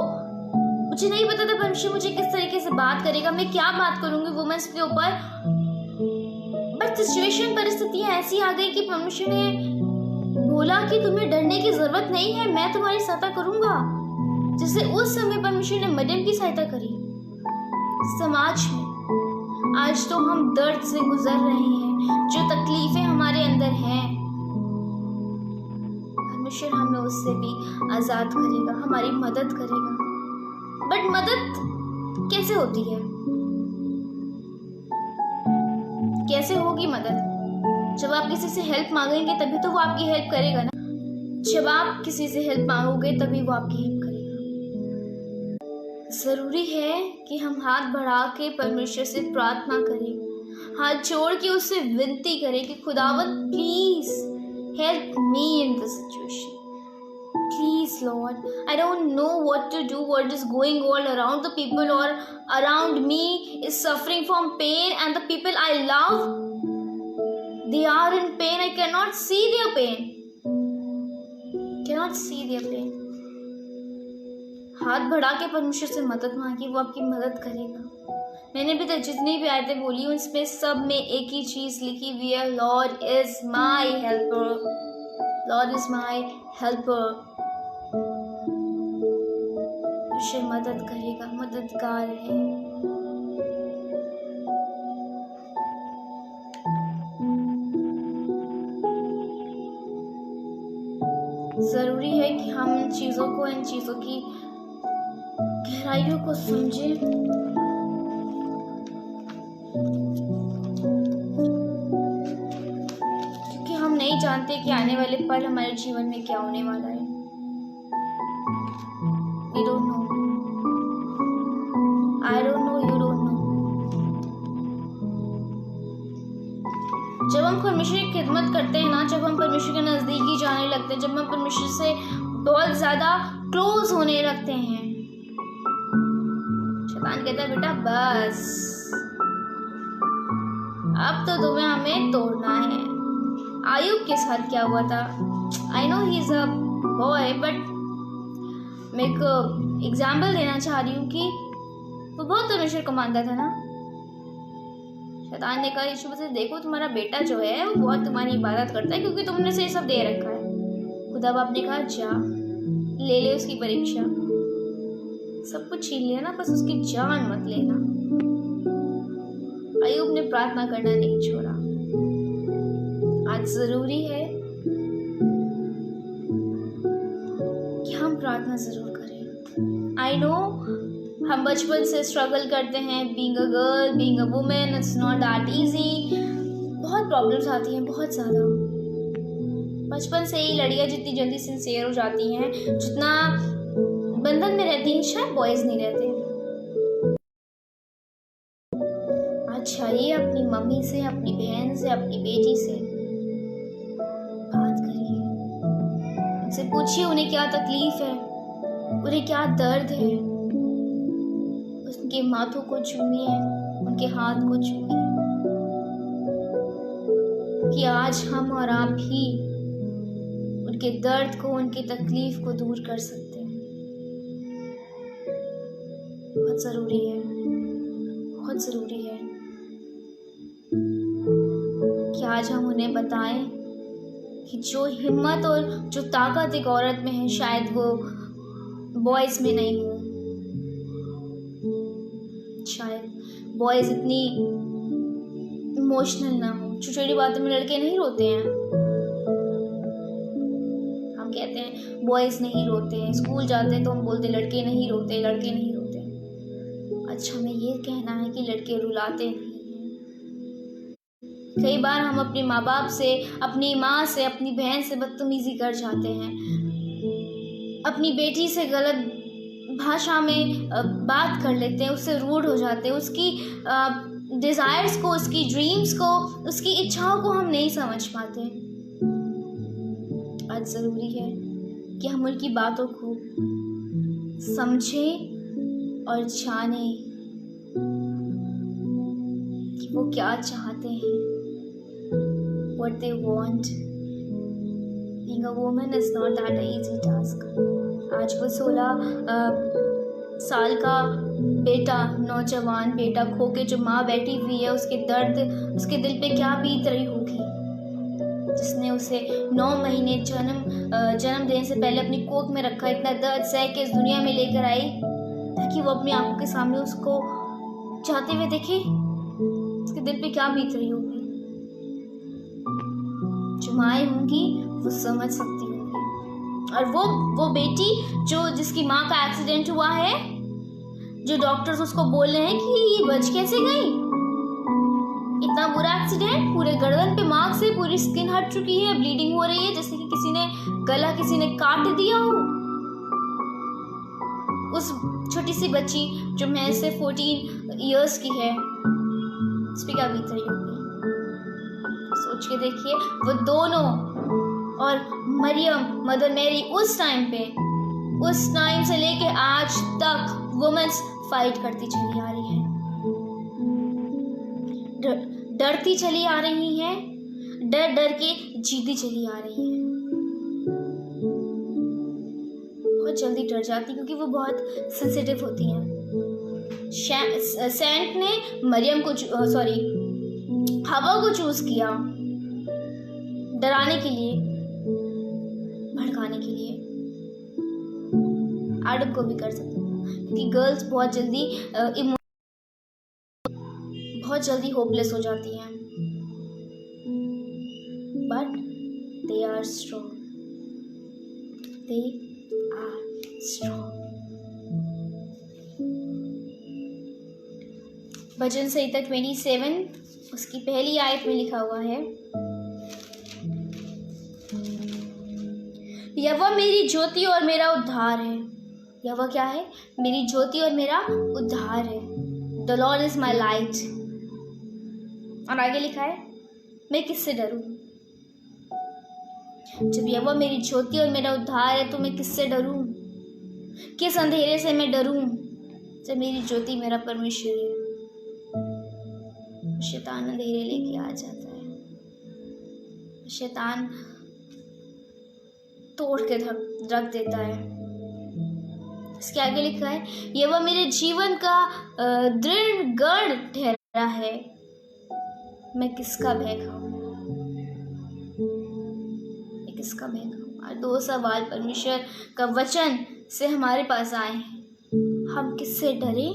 मुझे नहीं पता था परमेश्वर मुझे किस तरीके से बात करेगा, मैं क्या बात करूंगी वुमेन्स के ऊपर। बट सिचुएशन, परिस्थितियां ऐसी आ गई कि परमेश्वर ने बोला कि तुम्हें डरने की जरूरत नहीं है, मैं तुम्हारी सहायता करूंगा। जैसे उस समय परमेश्वर ने मरियम की सहायता करी। समाज में आज तो हम दर्द से गुजर रहे हैं, जो तकलीफें हमारे अंदर हैं, परमेश्वर हमें उससे भी आजाद करेगा, हमारी मदद करेगा। बट मदद कैसे होती है, कैसे होगी मदद? जब आप किसी से हेल्प मांगेंगे तभी तो वो आपकी हेल्प करेगा ना। जब आप किसी से हेल्प मांगोगे तभी वो आपकी हेल्प करेगा। जरूरी है कि हम हाथ बढ़ा के परमेश्वर से प्रार्थना करें, हाथ जोड़ के उससे विनती करें कि खुदावंत please help me in this situation. Please, Lord, I don't know what to do. What is going all around the people or around me is suffering from pain, and the people I love, they are in pain. I cannot see their pain. Cannot see their pain. हाथ बढ़ा के परमेश्वर से मदद मांगी, वो आपकी मदद करेगा। मैंने भी जितनी भी आयतें बोली उनमें सब में एक ही चीज लिखी हुई है, Lord is my helper, Lord is my helper. परमेश्वर मदद करेगा, मददगार है। जरूरी है कि हम इन चीजों की गहराइयों को समझें जानते कि आने वाले पल हमारे जीवन में क्या होने वाला है। We don't know. I don't know, you don't know. जब हम परमेश्वर की खिदमत करते हैं ना, जब हम परमेश्वर के नजदीकी जाने लगते हैं, जब हम परमेश्वर से बहुत ज्यादा क्लोज होने लगते हैं, शैतान कहता है बेटा बस अब तो तुम्हें हमें तोड़ना है। आयुब के साथ क्या हुआ था? I know he is a boy, but मैं एक एग्जाम्पल देना चाह रही हूँ कि वो बहुत परमेश्वर को मानता था ना। शैतान ने कहा यीशु से, देखो तुम्हारा बेटा जो है वो बहुत तुम्हारी इबादत करता है क्योंकि तुमने उसे ये सब दे रखा है। खुदा बाप ने कहा जा ले ले उसकी परीक्षा, सब कुछ छीन लिया ना, बस उसकी जान मत लेना। अय्यूब ने प्रार्थना करना नहीं छोड़ा। आज जरूरी है कि हम प्रार्थना जरूर करें। आई नो हम बचपन से स्ट्रगल करते हैं, being a girl, being a women, it's not that easy. बहुत प्रॉब्लम्स आती हैं, बहुत ज़्यादा। बचपन से ही लड़कियां जितनी जल्दी सिंसियर हो जाती हैं, जितना बंधन में रहती हैं, शायद बॉयज़ नहीं रहते। अच्छा ये अपनी मम्मी से, अपनी बहन से, अपनी बेटी से बात करिए, उनसे पूछिए उन्हें क्या तकलीफ है, उन्हें क्या दर्द है। उनके माथों को चूमिए, उनके हाथ को चूमिए, कि आज हम और आप ही उनके दर्द को, उनकी तकलीफ को दूर कर सकते हैं। बहुत ज़रूरी है, बहुत ज़रूरी है कि आज हम उन्हें बताएं कि जो हिम्मत और जो ताकत एक औरत में है, शायद वो बॉयज़ में नहीं हो। शायद बॉयज़ इतनी इमोशनल ना हो। छोटी छोटी बातों में लड़के नहीं रोते हैं। हम कहते हैं बॉयज़ नहीं रोते हैं, स्कूल जाते हैं तो हम बोलते लड़के नहीं रोते, लड़के नहीं रोते। अच्छा हमें ये कहना है कि लड़के रुलाते नहीं हैं। कई बार हम अपने माँ बाप से, अपनी माँ से, अपनी बहन से बदतमीजी कर जाते हैं, अपनी बेटी से गलत भाषा में बात कर लेते हैं, उससे रूड हो जाते हैं, उसकी डिज़ायर्स को, उसकी ड्रीम्स को, उसकी इच्छाओं को हम नहीं समझ पाते। आज ज़रूरी है कि हम उनकी बातों को समझें और जानें कि वो क्या चाहते हैं, what they want. Being a woman is not that easy task. आज वो 16 साल का बेटा, नौजवान बेटा खो के जो माँ बैठी हुई है, उसके दर्द, उसके दिल पे क्या बीत रही होगी, जिसने उसे 9 महीने जन्म देने से पहले अपनी कोख में रखा, इतना दर्द सह के इस दुनिया में लेकर आई ताकि वो अपनी आंखों के सामने उसको जाते हुए देखे। उसके दिल पे क्या बीत रही होगी। जो माएँ होंगी वो समझ सकती होंगी। और वो बेटी जो जिसकी माँ का एक्सीडेंट हुआ है, जो डॉक्टर्स उसको बोल रहे हैं कि ये बच कैसे गई, इतना बुरा एक्सीडेंट, पूरे गर्दन पे मार्क्स से, पूरी स्किन हट चुकी है, ब्लीडिंग हो रही है, जैसे कि किसी ने गला किसी ने काट दिया हो। उस छोटी सी बच्ची जो मैं से 14 इयर्स की है, उस पर क्या बीत रही होगी, सोच के देखिए। वो दोनों और मरियम, मदर मैरी, उस टाइम से लेके आज तक वुमेन्स फाइट करती चली आ रही है, डरती चली आ रही है, डर डर के जीती चली आ रही है। बहुत जल्दी डर जाती क्योंकि वो बहुत सेंसिटिव होती हैं। सेंट ने मरियम को हवा को चूज किया डराने के लिए, भड़काने के लिए। एडम को भी कर सकते हैं क्योंकि गर्ल्स बहुत जल्दी होपलेस हो जाती हैं, बट दे आर स्ट्रॉन्ग, भजन संहिता 27 उसकी पहली आयत में लिखा हुआ है, यहोवा मेरी ज्योति और मेरा उद्धार है। यहोवा क्या है? मेरी ज्योति और मेरा उद्धार है। The Lord is my light. और आगे लिखा है, मैं किससे डरूं? जब यहोवा मेरी ज्योति और मेरा उद्धार है तो मैं किससे डरूं? किस अंधेरे से मैं डरूं? जब मेरी ज्योति मेरा परमेश्वर है। शैतान अंधेरे लेके आ जाता है, शैतान तोड़ के रख देता है। इसके आगे लिखा है, यहोवा मेरे जीवन का दृढ़ गढ़ ठहरा है, मैं किसका भय खाऊं? मैं किसका भय खाऊं? और 2 सवाल परमेश्वर का वचन से हमारे पास आए हैं। हम किससे डरे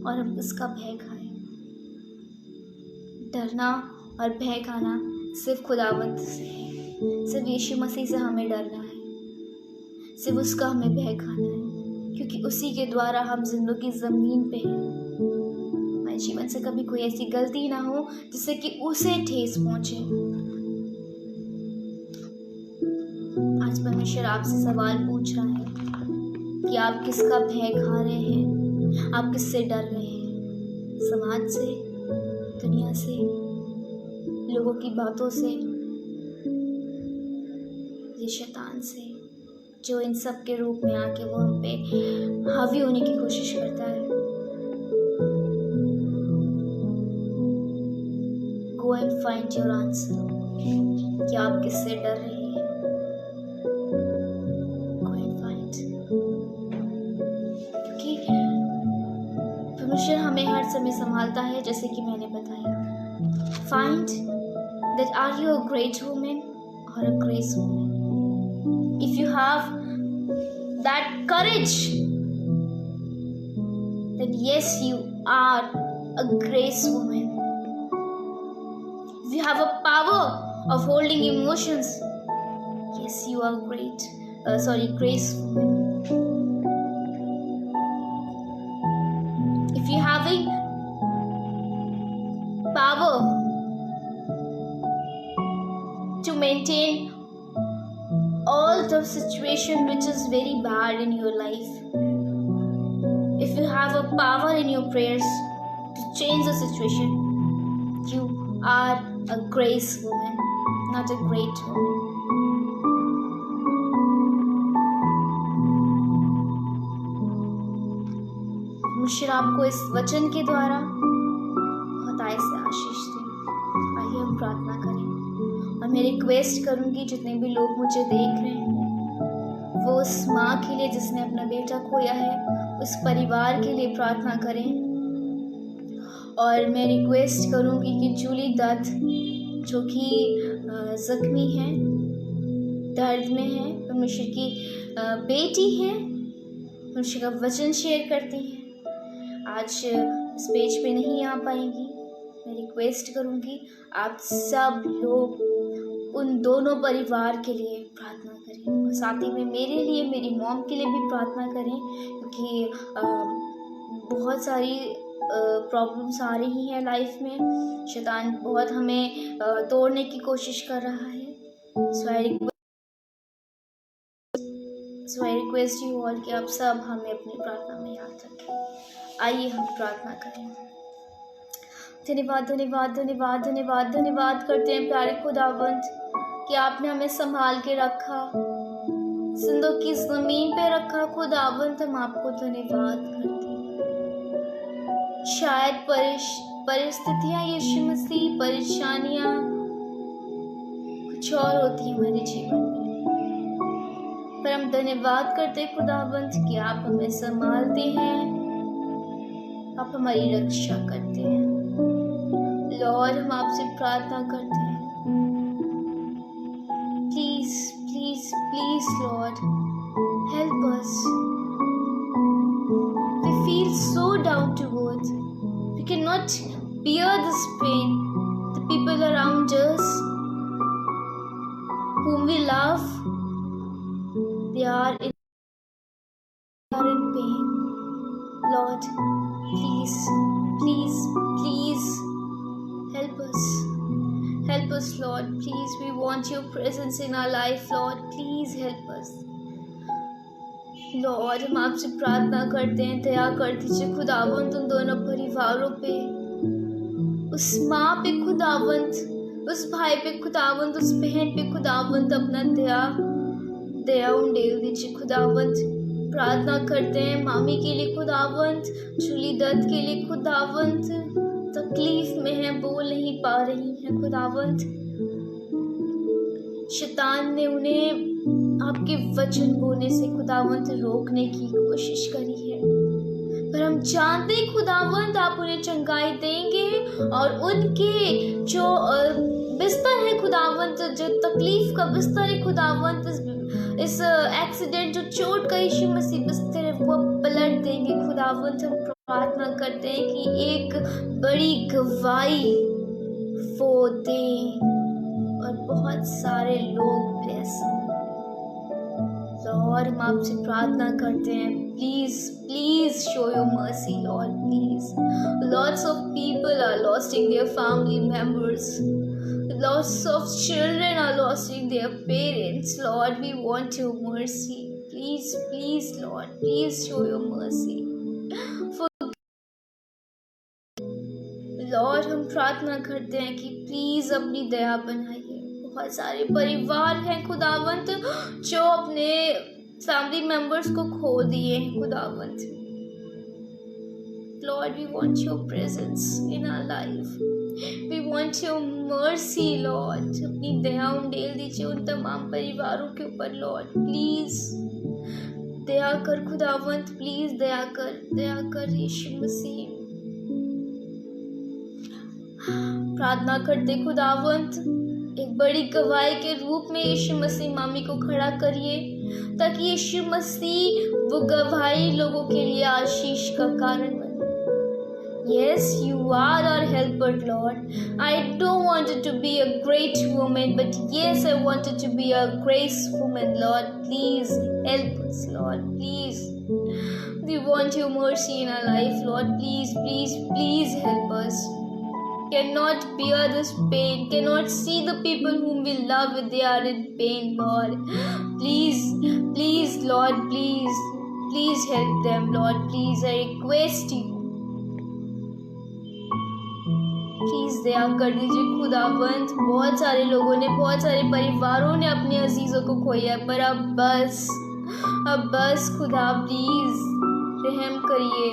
और हम किसका भय खाएं? डरना और भय खाना सिर्फ खुदावंत से है, सिर्फ यीशु मसीह से हमें डरना है, सिर्फ उसका हमें भय खाना है, क्योंकि उसी के द्वारा हम जिंदगी ज़मीन पे हैं। हमारे जीवन से कभी कोई ऐसी गलती ना हो जिससे कि उसे ठेस पहुंचे। आज परमेश्वर आपसे सवाल पूछ रहा है कि आप किसका भय खा रहे हैं? आप किससे डर रहे हैं? समाज से, दुनिया से, लोगों की बातों से, ये शैतान से, जो इन सब के रूप में आके वो हम पे हावी होने की कोशिश करता है। Go and find your answer कि आप किससे डर रहे हैं। Go and find, क्योंकि परमेश्वर हमें हर समय संभालता है, जैसे कि मैंने बताया। Find that are you a great woman or a grace woman? If you have that courage, then yes, you are a grace woman. If you have a power of holding emotions, yes, you are grace woman. If you have a power to maintain all the situation which is very bad in your life, if you have a power in your prayers to change the situation, you are a grace woman, not a great woman. परमेश्वर आपको इस वचन के द्वारा बहुत आय से आशीष दे। आइए हम प्रार्थना करें। और मैं रिक्वेस्ट करूंगी जितने भी लोग मुझे देख रहे हैं, वो उस माँ के लिए जिसने अपना बेटा खोया है, उस परिवार के लिए प्रार्थना करें। और मैं रिक्वेस्ट करूंगी कि जूली दत्त जो कि जख्मी है, दर्द में है, परमेश्वर की बेटी है, परमेश्वर का वचन शेयर करती है, आज इस पेज पे नहीं आ पाएंगी। मैं रिक्वेस्ट करूंगी आप सब लोग उन दोनों परिवार के लिए प्रार्थना करें, और साथ ही में मेरे लिए, मेरी मॉम के लिए भी प्रार्थना करें, क्योंकि बहुत सारी प्रॉब्लम्स आ रही हैं लाइफ में। शैतान बहुत हमें तोड़ने की कोशिश कर रहा है। सो आई रिक्वेस्ट यू ऑल कि आप सब हमें अपनी प्रार्थना में याद रखें। आइए हम प्रार्थना करें। धन्यवाद धन्यवाद धन्यवाद धन्यवाद धन्यवाद करते हैं प्यारे खुदावंत कि आपने हमें संभाल के रखा, जिंदगी की ज़मीन पे रखा। खुदावंत हम आपको धन्यवाद करते हैं। शायद परिस्थितियाँ, यीशु मसीह, परेशानियाँ कुछ और होती हैं हमारे जीवन में, पर हम धन्यवाद करते हैं खुदावंत कि आप हमें संभालते हैं, आप हमारी रक्षा करते हैं। लॉर्ड, हम आपसे प्रार्थना करते हैं, please please please lord, help us. We feel so down to earth, we can not bear this pain. The people around us whom we love, they are in pain. Lord, please, please, please help us. Help help us, Lord. Please, we want your presence in our life, Lord. Please help us. Lord, हम आपसे प्रार्थना करते हैं, दया कर दीजिए खुदावंत उन दोनों परिवारों पे, उस माँ पे खुदावंत, उस भाई पे खुदावंत, उस बहन पे खुदावंत, अपना दया उंडेल दीजिए खुदावंत। प्रार्थना करते हैं मामी के लिए खुदावंत, जूली दत्त के लिए खुदावंत, तकलीफ में है, बोल नहीं पा रही है खुदावंत। शैतान ने उन्हें आपके वचन बोलने से खुदावंत रोकने की कोशिश करी है, पर हम जानते हैं खुदावंत आप उन्हें चंगाई देंगे, और उनके जो बिस्तर है खुदावंत, जो तकलीफ का बिस्तर है खुदावंत, इस एक्सीडेंट जो चोट का यीशु मसीह बिस्तर है, वो पलट देंगे खुदावंत। हम प्रार्थना करते हैं कि एक बड़ी गवाही वो दे और बहुत सारे लोग ब्लेस हों। लॉर्ड, हम आपसे प्रार्थना करते हैं, please show your mercy lord, please. Lots of people are losting their family members, lots of children are losing their parents. Lord, we want your mercy. Please Lord, please show your mercy. Lord, हम प्रार्थना करते हैं कि please अपनी दया बनाइए। बहुत सारे परिवार हैं खुदावंत जो अपने फैमिली मेंबर्स को खो दिए हैं खुदावंत। Lord, we want your presence in our life, we want your mercy lord. अपनी दया उंडेल दीजिए उन तमाम परिवारों के ऊपर लॉर्ड, प्लीज दया कर खुदावंत, प्लीज दया कर यीशु मसीह। प्रार्थना करते खुदावंत, एक बड़ी गवाही के रूप में यीशु मसीह मामी को खड़ा करिए, ताकि यीशु मसीह वो गवाही लोगों के लिए आशीष का कारण बने। Yes, you are our helper, Lord. I don't want it to be a great woman, but yes, I want it to be a grace woman, Lord. Please help us, Lord. Please. We want your mercy in our life, Lord. Please help us. Cannot bear this pain, cannot see the people whom we love if they are in pain, God. Please, Lord, please help them, Lord. Please, I request you. Please दया कर दीजिए खुदावंत। बहुत सारे लोगों ने, बहुत सारे परिवारों ने अपने अजीजों को खोया, पर अब बस खुदा, प्लीज रहम करिए।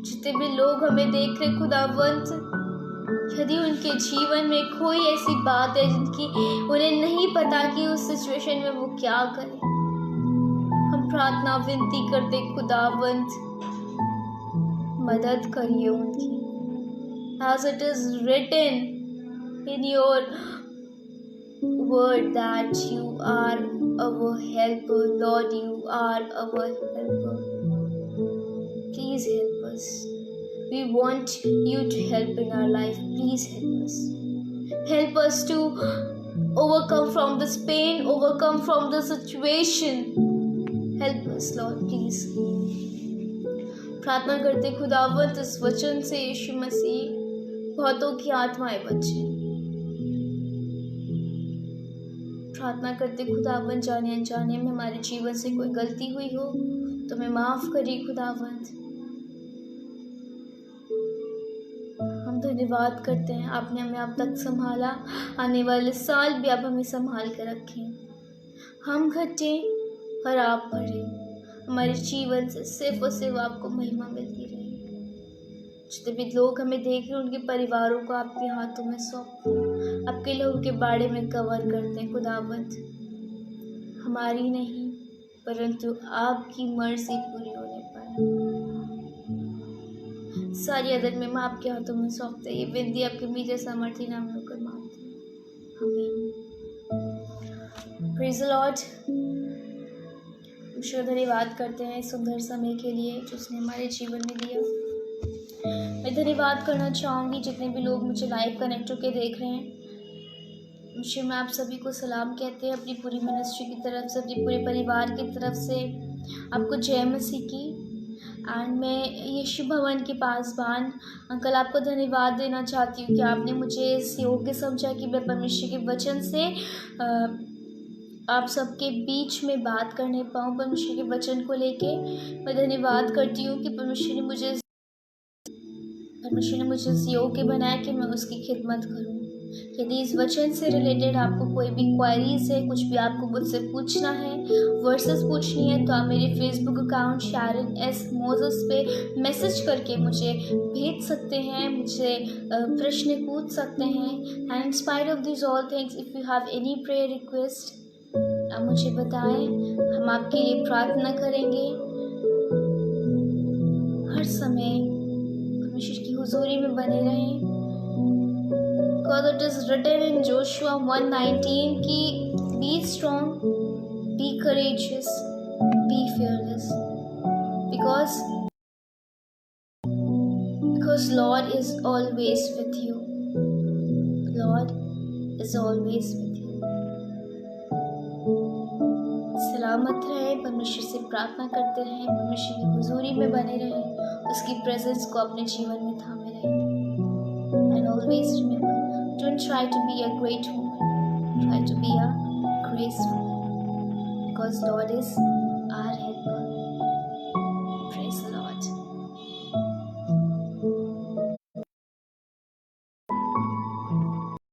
जितने भी लोग हमें देख रहे खुदावंत, यदि उनके जीवन में कोई ऐसी बात है जिनकी उन्हें नहीं पता कि उस सिचुएशन में वो क्या करें, हम प्रार्थना विनती करते खुदावंत, मदद करिए उनकी। As it is written in your word that you are our helper, Lord, you are our helper. Please help us. We want you to help in our life. Please help us. Help us to overcome from this pain, overcome from the situation. Help us, Lord, please. प्रार्थना करते खुदावंत, इस वचन से यीशु मसीह बहुतों की आत्माएं बचे। प्रार्थना करते खुदावंत, जाने अनजाने में हमारे जीवन से कोई गलती हुई हो तो मैं माफ करिए खुदावंत। हम धन्यवाद करते हैं, आपने हमें अब तक संभाला, आने वाले साल भी आप हमें संभाल कर रखें। हम घटे और आप बढ़े, हमारे जीवन से सिर्फ और सिर्फ आपको महिमा मिलती रहे। जितने भी लोग हमें देख रहे हैं उनके परिवारों को आपके हाथों में सौंपते हैं, आपके लोगों के बारे में कवर करते हैं खुदावंत। हमारी नहीं परंतु आपकी मर्जी पूरी होने पाए। सारी अदर में मैं आपके हाथों में सौंपते, ये विनती आपके मीठे सामर्थ्य नाम में होकर मांगते हैं, आमीन। Praise the Lord. ईश्वर धन्यवाद करते हैं इस सुंदर समय के लिए जो उसने हमारे जीवन में दिया। मैं धन्यवाद करना चाहूँगी जितने भी लोग मुझे लाइव कनेक्ट होकर देख रहे हैं। ईश्वर मैं आप सभी को सलाम कहते हैं, अपनी पूरी मिनिस्ट्री की तरफ से, अपने पूरे परिवार की तरफ से आपको जय मसीह की। एंड मैं यीशु भवन के पासबान अंकल आपको धन्यवाद देना चाहती हूँ कि आपने मुझे इस योग्य समझा कि मैं परमेश्वर के वचन से आप सबके बीच में बात करने पाऊँ परमेश्वर के वचन को लेके। मैं धन्यवाद करती हूँ कि परमेश्वर ने मुझे इस योग्य बनाया कि मैं उसकी खिदमत करूँ। यदि इस वचन से रिलेटेड आपको कोई भी क्वेरीज है, कुछ भी आपको मुझसे पूछना है, वर्सेस पूछनी है, तो आप मेरे फेसबुक अकाउंट शारन एस मोजेस पे मैसेज करके मुझे भेज सकते हैं, मुझे प्रश्न पूछ सकते हैं। And in spite of this all things, if you have any prayer request आप मुझे बताएं, हम आपके लिए प्रार्थना करेंगे। हर समय परमेश्वर की हुजूरी में बने रहें। God, it is written in Joshua 1:19 कि be strong, be courageous, be fearless, because Lord is always with you. Lord is always with you. सलामत रहें, परमेश्वर से प्रार्थना करते रहें, परमेश्वर की हुजूरी में बने रहें, उसकी प्रेजेंस को अपने जीवन में थामे रहें। And always remember, don't try to be a great woman, try to be a grace woman, because Lord is our helper. Praise the